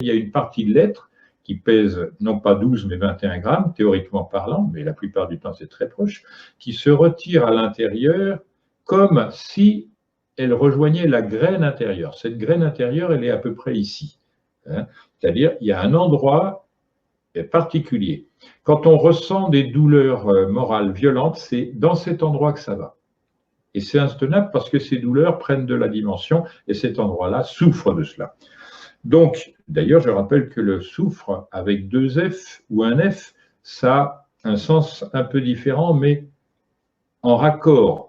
y a une partie de l'être qui pèse non pas 12 mais 21 grammes, théoriquement parlant, mais la plupart du temps c'est très proche, qui se retire à l'intérieur comme si elle rejoignait la graine intérieure. Cette graine intérieure, elle est à peu près ici. C'est-à-dire, il y a un endroit particulier. Quand on ressent des douleurs morales violentes, c'est dans cet endroit que ça va. Et c'est insoutenable parce que ces douleurs prennent de la dimension et cet endroit-là souffre de cela. Donc, d'ailleurs, je rappelle que le soufre avec 2 F ou un F, ça a un sens un peu différent, mais en raccord.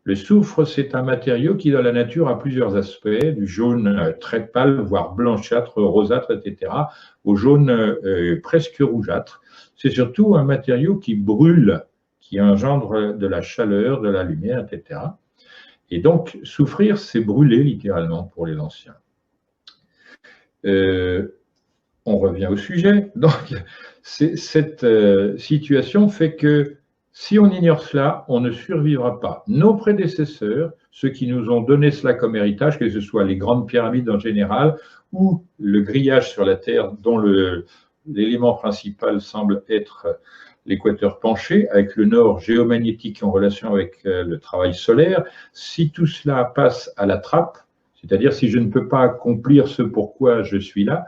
Le soufre, c'est un matériau qui, dans la nature, a plusieurs aspects, du jaune très pâle, voire blanchâtre, rosâtre, etc., au jaune presque rougeâtre. C'est surtout un matériau qui brûle, qui engendre de la chaleur, de la lumière, etc. Et donc, souffrir, c'est brûler, littéralement, pour les anciens. On revient au sujet. Donc, cette situation fait que si on ignore cela, on ne survivra pas. Nos prédécesseurs, ceux qui nous ont donné cela comme héritage, que ce soit les grandes pyramides en général ou le grillage sur la Terre dont l'élément principal semble être l'équateur penché, avec le nord géomagnétique en relation avec le travail solaire, si tout cela passe à la trappe, c'est-à-dire si je ne peux pas accomplir ce pourquoi je suis là,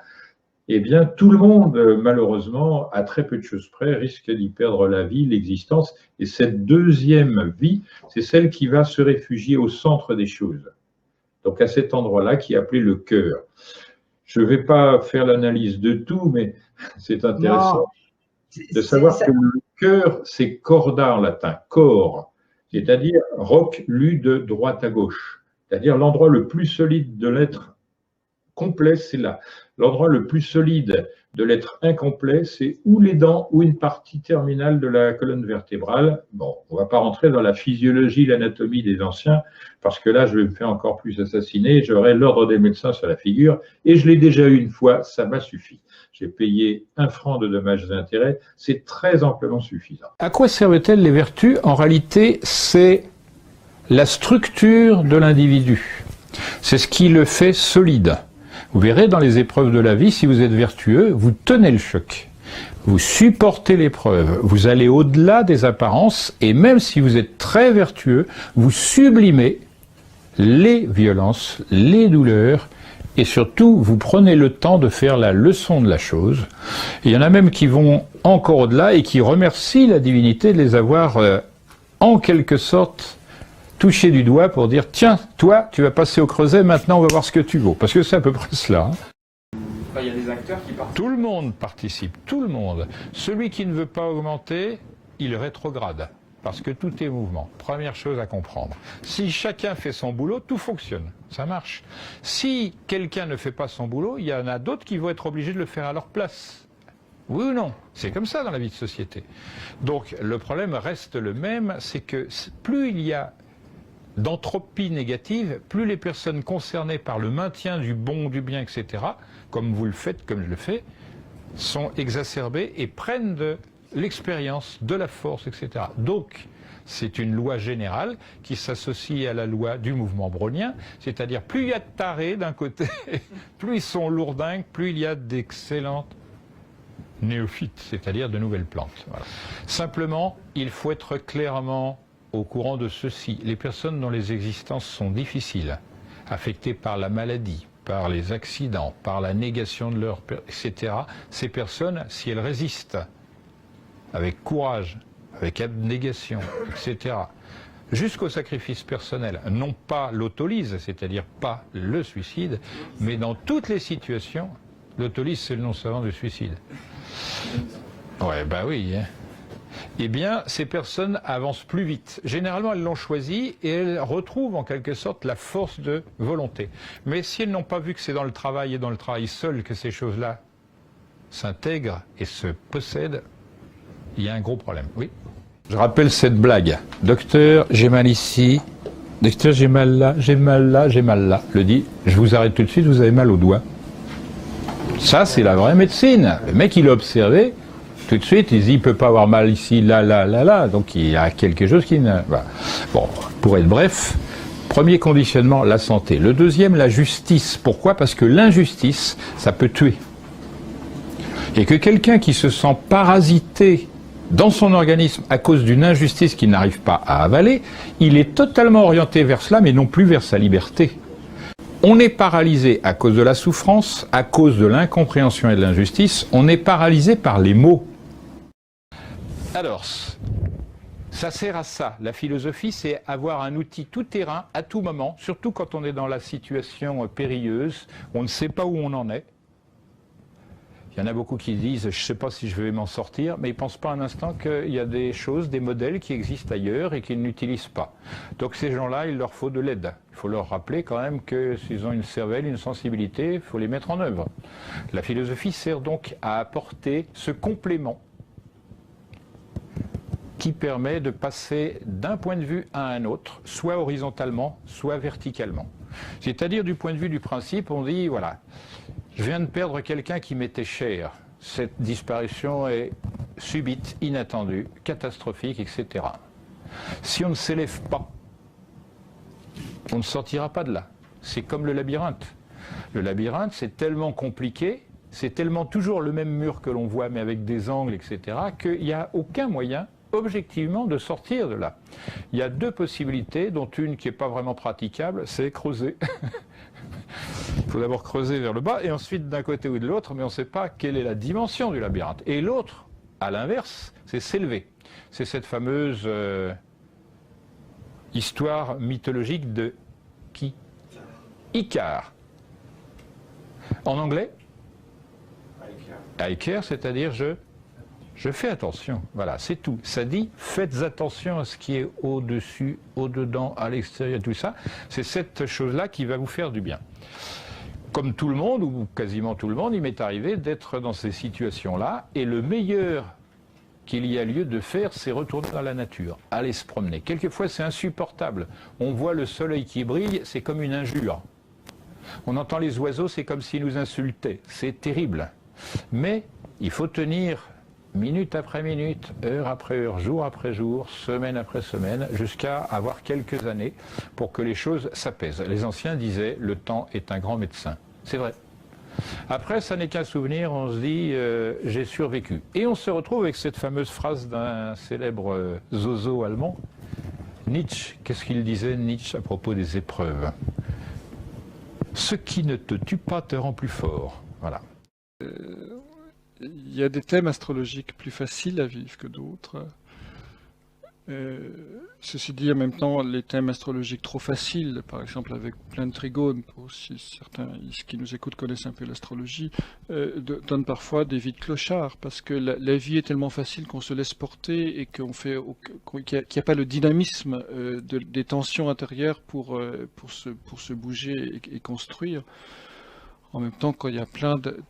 eh bien, tout le monde, malheureusement, à très peu de choses près, risque d'y perdre la vie, l'existence. Et cette deuxième vie, c'est celle qui va se réfugier au centre des choses. Donc, à cet endroit-là, qui est appelé le cœur. Je ne vais pas faire l'analyse de tout, mais c'est intéressant de savoir que le cœur, c'est corda en latin, cor, c'est-à-dire roc lu de droite à gauche. C'est-à-dire l'endroit le plus solide de l'être complet, c'est là. L'endroit le plus solide de l'être incomplet, c'est ou les dents ou une partie terminale de la colonne vertébrale. Bon, on ne va pas rentrer dans la physiologie, l'anatomie des anciens, parce que là, je vais me faire encore plus assassiner, j'aurai l'ordre des médecins sur la figure, et je l'ai déjà eu une fois, ça m'a suffi. J'ai payé 1 franc de dommages et intérêts, c'est très amplement suffisant. À quoi servent-elles les vertus? En réalité, c'est la structure de l'individu. C'est ce qui le fait solide. Vous verrez dans les épreuves de la vie, si vous êtes vertueux, vous tenez le choc. Vous supportez l'épreuve, vous allez au-delà des apparences, et même si vous êtes très vertueux, vous sublimez les violences, les douleurs, et surtout, vous prenez le temps de faire la leçon de la chose. Il y en a même qui vont encore au-delà et qui remercient la divinité de les avoir, en quelque sorte, touché du doigt pour dire « Tiens, toi, tu vas passer au creuset, maintenant on va voir ce que tu vaux. » Parce que c'est à peu près cela. Il y a des acteurs qui participent. Tout le monde participe, tout le monde. Celui qui ne veut pas augmenter, il rétrograde. Parce que tout est mouvement. Première chose à comprendre. Si chacun fait son boulot, tout fonctionne. Ça marche. Si quelqu'un ne fait pas son boulot, il y en a d'autres qui vont être obligés de le faire à leur place. Oui ou non? C'est comme ça dans la vie de société. Donc le problème reste le même, c'est que plus il y a d'entropie négative, plus les personnes concernées par le maintien du bon, du bien, etc., comme vous le faites, comme je le fais, sont exacerbées et prennent de l'expérience, de la force, etc. Donc, c'est une loi générale qui s'associe à la loi du mouvement brownien, c'est-à-dire plus il y a de tarés d'un côté, plus ils sont lourdingues, plus il y a d'excellentes néophytes, c'est-à-dire de nouvelles plantes. Voilà. Simplement, il faut être clairement au courant de ceci. Les personnes dont les existences sont difficiles, affectées par la maladie, par les accidents, par la négation de leur... etc., ces personnes, si elles résistent avec courage, avec abnégation, etc., jusqu'au sacrifice personnel, non pas l'autolyse, c'est-à-dire pas le suicide, mais dans toutes les situations, l'autolyse c'est le nom savant du suicide. Ouais, bah oui, hein. Eh bien, ces personnes avancent plus vite. Généralement, elles l'ont choisi et elles retrouvent en quelque sorte la force de volonté. Mais si elles n'ont pas vu que c'est dans le travail et dans le travail seul que ces choses-là s'intègrent et se possèdent, il y a un gros problème. Oui. Je rappelle cette blague. Docteur, j'ai mal ici. Docteur, j'ai mal là, j'ai mal là, j'ai mal là. Le dit, je vous arrête tout de suite, vous avez mal au doigt. Ça, c'est la vraie médecine. Le mec, il a observé. Tout de suite, il dit, il ne peut pas avoir mal ici, là, là, là, là. Donc, il y a quelque chose qui ne... Voilà. Bon, pour être bref, premier conditionnement, la santé. Le deuxième, la justice. Pourquoi? Parce que l'injustice, ça peut tuer. Et que quelqu'un qui se sent parasité dans son organisme à cause d'une injustice qu'il n'arrive pas à avaler, il est totalement orienté vers cela, mais non plus vers sa liberté. On est paralysé à cause de la souffrance, à cause de l'incompréhension et de l'injustice, on est paralysé par les mots. Alors, ça sert à ça. La philosophie, c'est avoir un outil tout-terrain à tout moment, surtout quand on est dans la situation périlleuse, on ne sait pas où on en est. Il y en a beaucoup qui disent « je ne sais pas si je vais m'en sortir », mais ils ne pensent pas un instant qu'il y a des choses, des modèles qui existent ailleurs et qu'ils n'utilisent pas. Donc ces gens-là, il leur faut de l'aide. Il faut leur rappeler quand même que s'ils ont une cervelle, une sensibilité, il faut les mettre en œuvre. La philosophie sert donc à apporter ce complément qui permet de passer d'un point de vue à un autre, soit horizontalement, soit verticalement. C'est-à-dire du point de vue du principe, on dit, voilà, je viens de perdre quelqu'un qui m'était cher. Cette disparition est subite, inattendue, catastrophique, etc. Si on ne s'élève pas, on ne sortira pas de là. C'est comme le labyrinthe. Le labyrinthe, c'est tellement compliqué, c'est tellement toujours le même mur que l'on voit, mais avec des angles, etc., qu'il n'y a aucun moyen objectivement de sortir de là. Il y a deux possibilités, dont une qui n'est pas vraiment praticable, c'est creuser. Il faut d'abord creuser vers le bas, et ensuite d'un côté ou de l'autre, mais on ne sait pas quelle est la dimension du labyrinthe. Et l'autre, à l'inverse, c'est s'élever. C'est cette fameuse histoire mythologique de qui? Icare. En anglais? I care, c'est-à-dire je fais attention, voilà, c'est tout. Ça dit, faites attention à ce qui est au-dessus, au-dedans, à l'extérieur, tout ça. C'est cette chose-là qui va vous faire du bien. Comme tout le monde, ou quasiment tout le monde, il m'est arrivé d'être dans ces situations-là, et le meilleur qu'il y a lieu de faire, c'est retourner dans la nature, aller se promener. Quelquefois, c'est insupportable. On voit le soleil qui brille, c'est comme une injure. On entend les oiseaux, c'est comme s'ils nous insultaient. C'est terrible. Mais il faut tenir minute après minute, heure après heure, jour après jour, semaine après semaine, jusqu'à avoir quelques années pour que les choses s'apaisent. Les anciens disaient « le temps est un grand médecin ». C'est vrai. Après, ça n'est qu'un souvenir, on se dit « j'ai survécu ». Et on se retrouve avec cette fameuse phrase d'un célèbre zozo allemand, Nietzsche. Qu'est-ce qu'il disait, Nietzsche, à propos des épreuves? « Ce qui ne te tue pas te rend plus fort ». Voilà. Il y a des thèmes astrologiques plus faciles à vivre que d'autres. Ceci dit, en même temps, les thèmes astrologiques trop faciles, par exemple avec plein de trigones, pour si certains qui nous écoutent connaissent un peu l'astrologie, donnent parfois des vies de clochards, parce que la vie est tellement facile qu'on se laisse porter et qu'il n'y a pas le dynamisme des tensions intérieures pour se bouger et construire. En même temps, quand il y a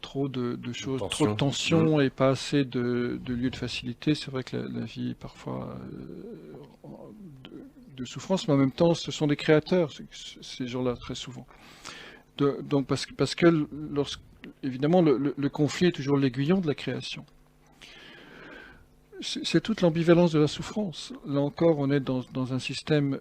trop de choses, trop de tensions et pas assez de lieux de facilité, c'est vrai que la vie est parfois de souffrance, mais en même temps, ce sont des créateurs, ces gens-là, très souvent. Donc, parce que évidemment, le conflit est toujours l'aiguillon de la création. C'est toute l'ambivalence de la souffrance. Là encore, on est dans un système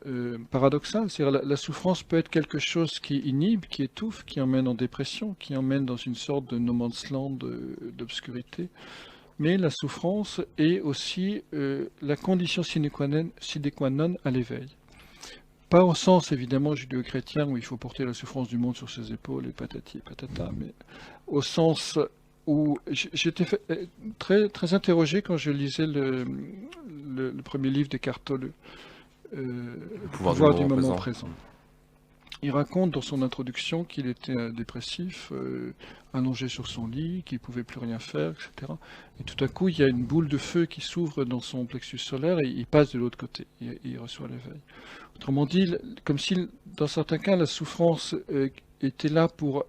paradoxal. C'est-à-dire la souffrance peut être quelque chose qui inhibe, qui étouffe, qui emmène en dépression, qui emmène dans une sorte de no man's land d'obscurité. Mais la souffrance est aussi la condition sine qua non à l'éveil. Pas au sens évidemment judéo-chrétien où il faut porter la souffrance du monde sur ses épaules et patati et patata, mais au sens où j'étais très, très interrogé quand je lisais le premier livre d'Eckhart Tolle, Le pouvoir du moment présent. Il raconte dans son introduction qu'il était dépressif, allongé sur son lit, qu'il ne pouvait plus rien faire, etc. Et tout à coup, il y a une boule de feu qui s'ouvre dans son plexus solaire et il passe de l'autre côté, et il reçoit l'éveil. Autrement dit, comme si, dans certains cas, la souffrance était là pour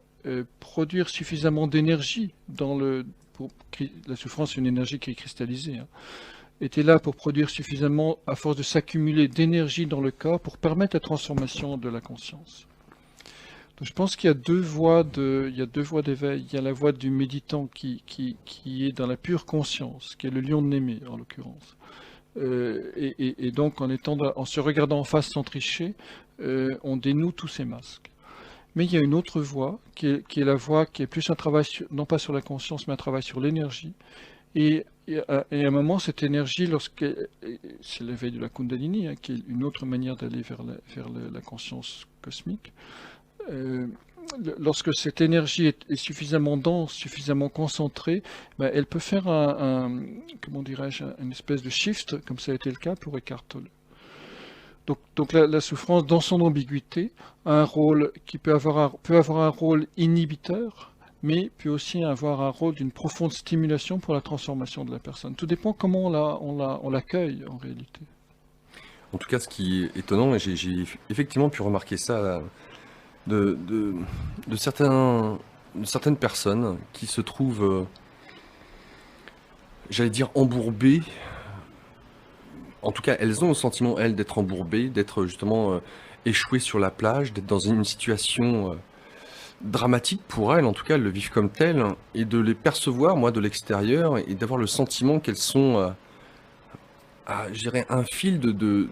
produire suffisamment d'énergie la souffrance est une énergie qui est cristallisée, hein, était là pour produire suffisamment, à force de s'accumuler d'énergie dans le corps, pour permettre la transformation de la conscience. Donc je pense qu'il y a deux voies d'éveil. Il y a la voie du méditant qui est dans la pure conscience, qui est le lion de Némée en l'occurrence. Et donc en se regardant en face sans tricher, on dénoue tous ces masques. Mais il y a une autre voie, qui est la voie qui est plus un travail, non pas sur la conscience, mais un travail sur l'énergie. Et à un moment, cette énergie, c'est l'éveil de la Kundalini, hein, qui est une autre manière d'aller vers la conscience cosmique. Lorsque cette énergie est suffisamment dense, suffisamment concentrée, ben, elle peut faire comment dirais-je, une espèce de shift, comme ça a été le cas pour Eckhart Tolle. Donc la souffrance, dans son ambiguïté, a un rôle qui peut avoir un rôle inhibiteur, mais peut aussi avoir un rôle d'une profonde stimulation pour la transformation de la personne. Tout dépend comment on l'accueille en réalité. En tout cas, ce qui est étonnant, et j'ai effectivement pu remarquer ça de certaines personnes qui se trouvent, j'allais dire, embourbées. En tout cas, elles ont le sentiment, elles, d'être embourbées, d'être justement échouées sur la plage, d'être dans une situation dramatique pour elles, en tout cas, elles le vivent comme tel, et de les percevoir, moi, de l'extérieur, et d'avoir le sentiment qu'elles sont je dirais, un fil de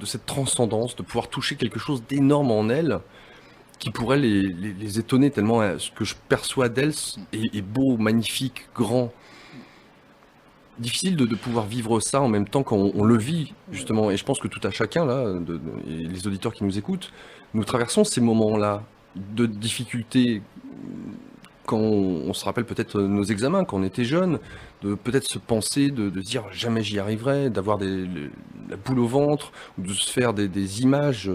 cette transcendance, de pouvoir toucher quelque chose d'énorme en elles, qui pourrait les étonner tellement ce que je perçois d'elles est beau, magnifique, grand. Difficile de pouvoir vivre ça en même temps quand on le vit, justement. Et je pense que tout à chacun, là, et les auditeurs qui nous écoutent, nous traversons ces moments-là de difficulté quand on se rappelle peut-être nos examens, quand on était jeune, de peut-être se penser, de se dire jamais j'y arriverai, d'avoir la boule au ventre, ou de se faire des images,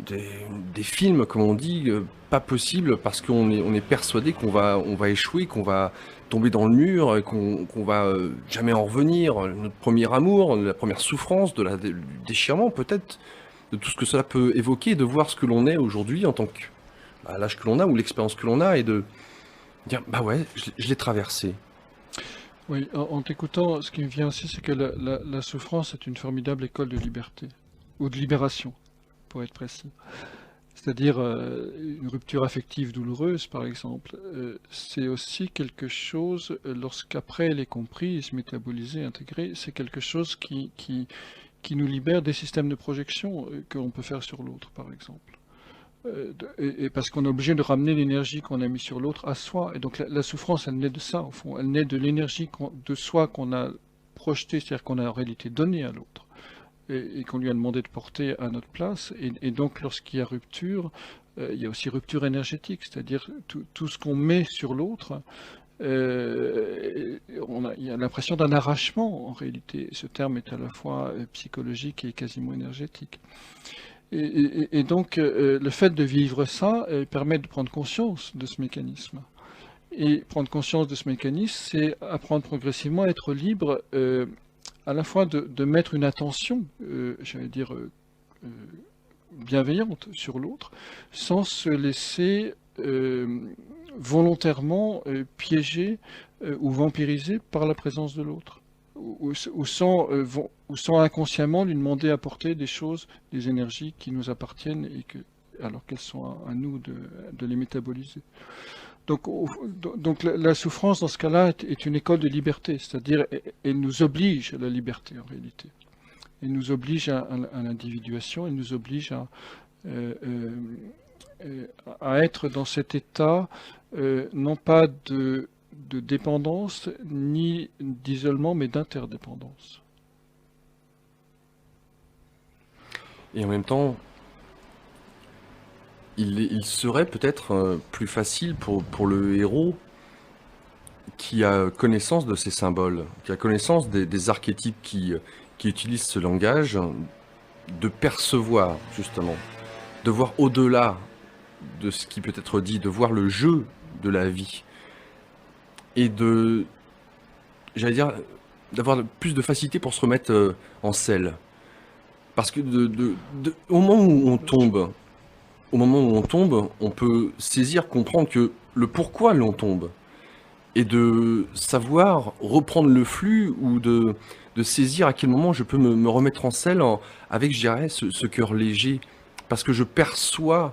des films, comme on dit, pas possible parce qu'on est persuadé qu'on va échouer, qu'on va tomber dans le mur, et qu'on va jamais en revenir. Notre premier amour, la première souffrance, du déchirement peut-être, de tout ce que cela peut évoquer, de voir ce que l'on est aujourd'hui en tant que à l'âge que l'on a ou l'expérience que l'on a, et de dire bah ouais, je l'ai traversé. Oui, en t'écoutant, ce qui me vient aussi, c'est que la souffrance est une formidable école de liberté, ou de libération, pour être précis. C'est-à-dire une rupture affective douloureuse, par exemple, c'est aussi quelque chose, lorsqu'après elle est comprise, métabolisée, intégrée, c'est quelque chose qui nous libère des systèmes de projection que l'on peut faire sur l'autre, par exemple. Et parce qu'on est obligé de ramener l'énergie qu'on a mis sur l'autre à soi. Et donc la souffrance, elle naît de ça, au fond. Elle naît de l'énergie de soi qu'on a projetée, c'est-à-dire qu'on a en réalité donné à l'autre, et qu'on lui a demandé de porter à notre place. Et donc lorsqu'il y a rupture, il y a aussi rupture énergétique, c'est-à-dire tout ce qu'on met sur l'autre, il y a l'impression d'un arrachement en réalité. Ce terme est à la fois psychologique et quasiment énergétique. Et donc, le fait de vivre ça permet de prendre conscience de ce mécanisme. Et prendre conscience de ce mécanisme, c'est apprendre progressivement à être libre, à la fois de mettre une attention, j'allais dire, bienveillante sur l'autre, sans se laisser volontairement piéger ou vampiriser par la présence de l'autre. Ou sans inconsciemment lui demander d'apporter des choses, des énergies qui nous appartiennent, alors qu'elles sont à nous de les métaboliser. Donc la souffrance dans ce cas-là est une école de liberté, c'est-à-dire elle nous oblige à la liberté en réalité. Elle nous oblige à l'individuation, elle nous oblige à être dans cet état, non pas de dépendance, ni d'isolement, mais d'interdépendance. Et en même temps, il serait peut-être plus facile pour le héros qui a connaissance de ces symboles, qui a connaissance des archétypes qui utilisent ce langage, de percevoir justement, de voir au-delà de ce qui peut être dit, de voir le jeu de la vie, et j'allais dire, d'avoir plus de facilité pour se remettre en selle. Parce que au moment où on tombe, on peut saisir, comprendre que le pourquoi l'on tombe, et de savoir reprendre le flux, ou de saisir à quel moment je peux me remettre en selle avec, je dirais, ce cœur léger, parce que je perçois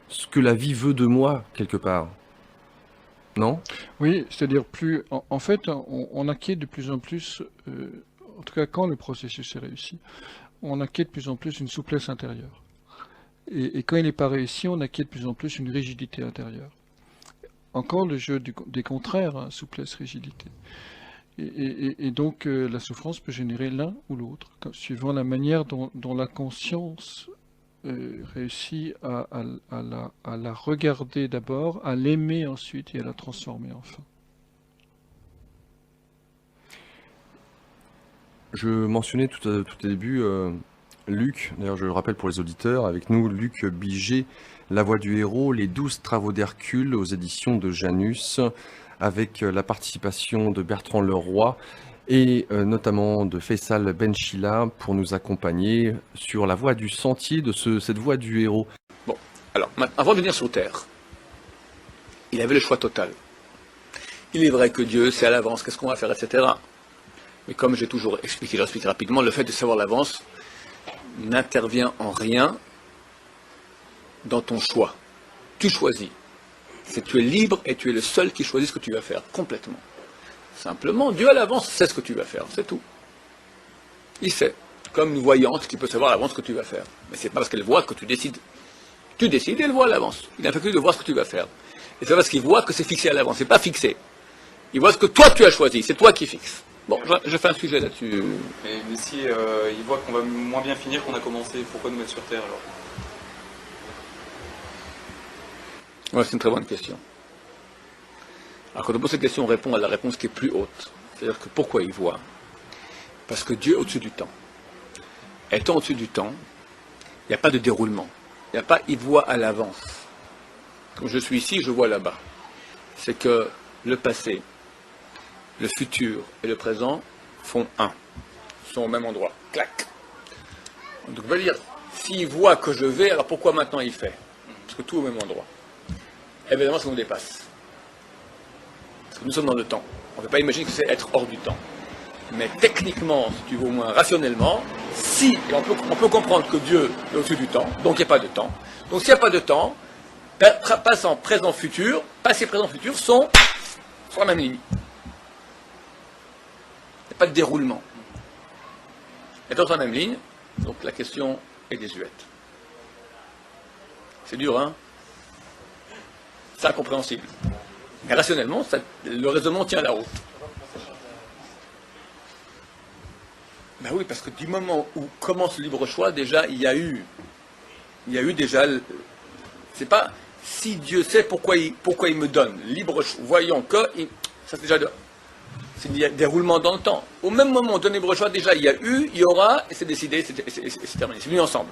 ce que la vie veut de moi, quelque part. Non? Oui, c'est-à-dire en fait, on acquiert de plus en plus, en tout cas quand le processus est réussi, on acquiert de plus en plus une souplesse intérieure. Et quand il n'est pas réussi, on acquiert de plus en plus une rigidité intérieure. Encore le jeu des contraires, hein, souplesse, rigidité. Et donc la souffrance peut générer l'un ou l'autre, suivant la manière dont la conscience réussit à la regarder d'abord, à l'aimer ensuite et à la transformer enfin. Je mentionnais tout au début Luc, d'ailleurs je le rappelle pour les auditeurs, avec nous Luc Biget, La Voix du Héros, les 12 travaux d'Hercule aux éditions de Janus, avec la participation de Bertrand Leroy et notamment de Faisal Benchila pour nous accompagner sur la voie du sentier de cette voie du héros. Bon, alors, avant de venir sur Terre, il avait le choix total. Il est vrai que Dieu sait à l'avance qu'est-ce qu'on va faire, etc. Mais comme j'ai toujours expliqué, je l'explique rapidement, le fait de savoir l'avance n'intervient en rien dans ton choix. Tu choisis. Tu es libre et tu es le seul qui choisit ce que tu vas faire, complètement. Simplement, Dieu à l'avance sait ce que tu vas faire, c'est tout. Il sait, comme une voyante qui peut savoir à l'avance ce que tu vas faire. Mais c'est pas parce qu'elle voit que tu décides. Tu décides et elle voit à l'avance. Il n'a fait que de voir ce que tu vas faire. Et c'est parce qu'il voit que c'est fixé à l'avance, c'est pas fixé. Il voit ce que toi tu as choisi, c'est toi qui fixes. Bon, je fais un sujet là-dessus. Mais si il voit qu'on va moins bien finir qu'on a commencé, pourquoi nous mettre sur Terre alors? Ouais, c'est une très bonne question. Alors quand on pose cette question, on répond à la réponse qui est plus haute. C'est-à-dire que pourquoi il voit? Parce que Dieu est au-dessus du temps. Étant au-dessus du temps, il n'y a pas de déroulement. Il n'y a pas il voit à l'avance. Comme je suis ici, je vois là-bas. C'est que le passé, le futur et le présent font un. Ils sont au même endroit. Clac. Donc on va dire, s'il voit que je vais, alors pourquoi maintenant il fait? Parce que tout est au même endroit. Évidemment, ça nous dépasse. Parce que nous sommes dans le temps. On ne peut pas imaginer que c'est être hors du temps. Mais techniquement, si tu veux au moins rationnellement, si, et on peut comprendre que Dieu est au-dessus du temps, donc il n'y a pas de temps. Donc s'il n'y a pas de temps, passant, présent, futur, passé, présent, futur sont sur la même ligne. Il n'y a pas de déroulement. Étant sur la même ligne, donc la question est désuète. C'est dur, hein? C'est incompréhensible. Mais rationnellement, le raisonnement tient la route. Ben oui, parce que du moment où commence le libre choix, déjà, il y a eu déjà... C'est pas si Dieu sait pourquoi il me donne libre choix, voyons que... ça c'est déjà... C'est un déroulement dans le temps. Au même moment où on donne libre choix, déjà, il y a eu, il y aura, et c'est décidé, c'est terminé. C'est venu ensemble.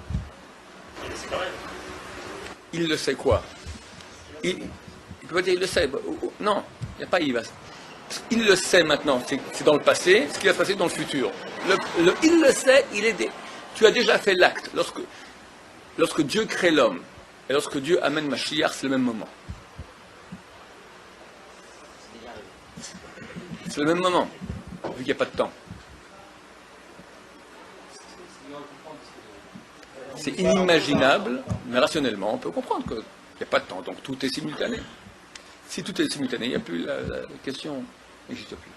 Il le sait quoi? Il peut pas dire il le sait. Non, il n'y a pas il va. Il le sait maintenant, c'est dans le passé, ce qui va se passer dans le futur. Il le sait, tu as déjà fait l'acte. Lorsque Dieu crée l'homme, et lorsque Dieu amène Mashiach, c'est le même moment. C'est le même moment, vu qu'il n'y a pas de temps. C'est inimaginable, mais rationnellement, on peut comprendre qu'il n'y a pas de temps, donc tout est simultané. Si tout est simultané, il n'y a plus la question n'existe plus.